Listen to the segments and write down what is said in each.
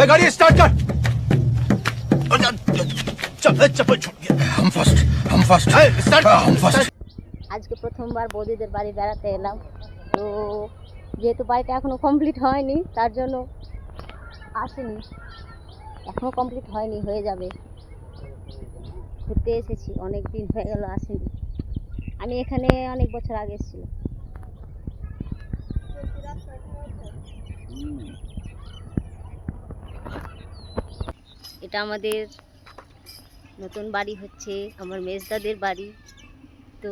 गाड़ी स्टार्ट कर। चप्पल छूट गया। हम फर्स्ट स्टार्ट। আজকে প্রথমবার বৌদিদের বাড়ি বেড়াতে এলাম, তো যেহেতু বাড়িটা এখনও কমপ্লিট হয়নি তার জন্য আসিনি, এখনও কমপ্লিট হয়নি, হয়ে যাবে। ঘুরতে এসেছি, অনেক দিন হয়ে গেল আসিনি। আমি এখানে অনেক বছর আগে এসেছিলাম। এটা আমাদের নতুন বাড়ি হচ্ছে, আমার মেজদাদের বাড়ি। তো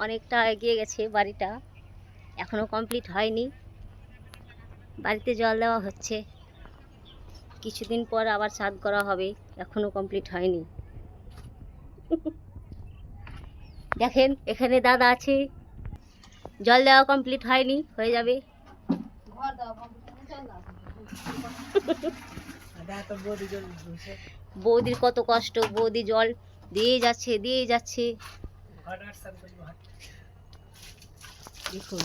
অনেকটা এগিয়ে গেছে বাড়িটা, এখনও কমপ্লিট হয়নি। বাড়িতে জল দেওয়া হচ্ছে, কিছুদিন পর আবার ছাদ করা হবে, এখনও কমপ্লিট হয়নি। দেখেন এখানে দাদা আছে, জল দেওয়া কমপ্লিট হয়নি, হয়ে যাবে। বৌদির কত কষ্ট, বৌদি জল দিয়ে যাচ্ছে দেখুন।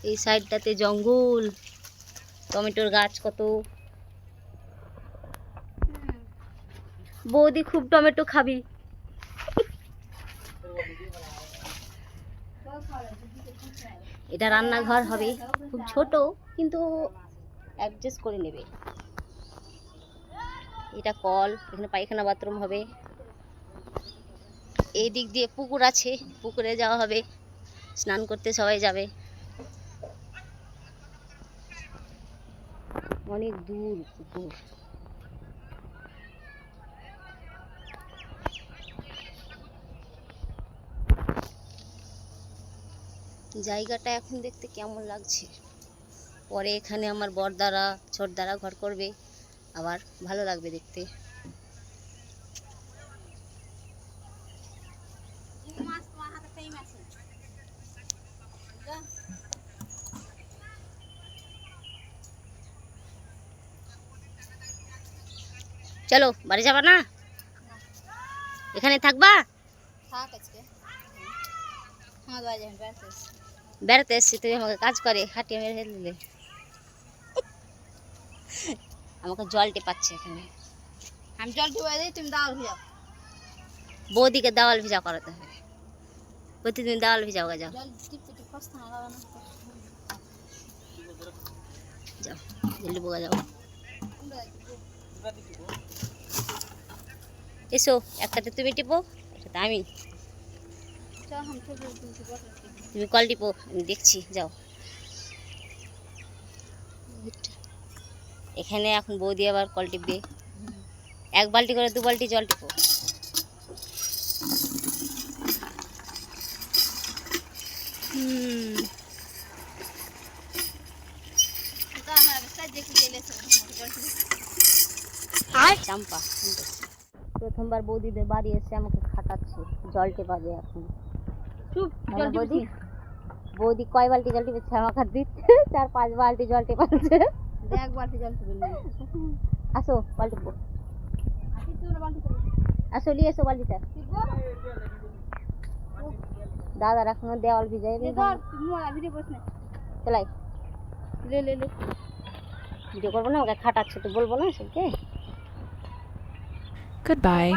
এই সাইডটাতে জঙ্গল, টমেটোর গাছ কত। বৌদি খুব টমেটো খাবি। এটা রান্নাঘর হবে, খুব ছোট কিন্তু অ্যাডজাস্ট করে নেবে। এটা কল, এখানে পায়খানা বাথরুম হবে। এই দিক দিয়ে পুকুর আছে, পুকুরে যাওয়া হবে, স্নান করতে সবাই যাবে। অনেক দূর পুকুর। জায়গাটা এখন দেখতে কেমন লাগছে, পরে এখানে আমার বড়দারা ছোটদারা ঘর করবে, আবার ভালো লাগবে দেখতে। চলো বাড়ি যাবা না, এখানে থাকবা? বেড়াতে এসছি, তুই আমাকে কাজ করে খাটিয়ে মেরে ফেলে দিলে। আমাকে জল টেপাচ্ছে এখানে। আমি জল টিপে দিই, তুমি দাও ভিজাও। বৌদিকে দেওয়াল ভিজা করাতে হবে, প্রতিদিন দেওয়াল ভিজাও। যাও জল টিপতে টিপ কষ্ট না লাগানো। যাও জলদি বোগা যাও। এসো, একটাতে তুমি টিপো, একটাতে আমি। তুমি কল টিপো, আমি দেখছি। যাও। এখানে এখন বৌদি আবার কল টিপবে, এক বালতি করে 2 বালতি জল টিপো। চাম্পা প্রথমবার বৌদিদের বাড়ি এসে আমাকে খাটাচ্ছে, জল টেপাবে এখন। বৌদি বৌদি কয় বালতি জল টেপেছে আমাকে দিচ্ছে, 4-5 বালতি জল টেপাচ্ছে। এক বালতি জল টিপে আসো বালতি টিপো, আসো নিয়ে এসো বালতিটা। দাদার এখনো দেওয়াল ভিজাই চলাই। ভিডিও করবো না, ওকে খাটাচ্ছে তো বলবো না সবকে। Goodbye.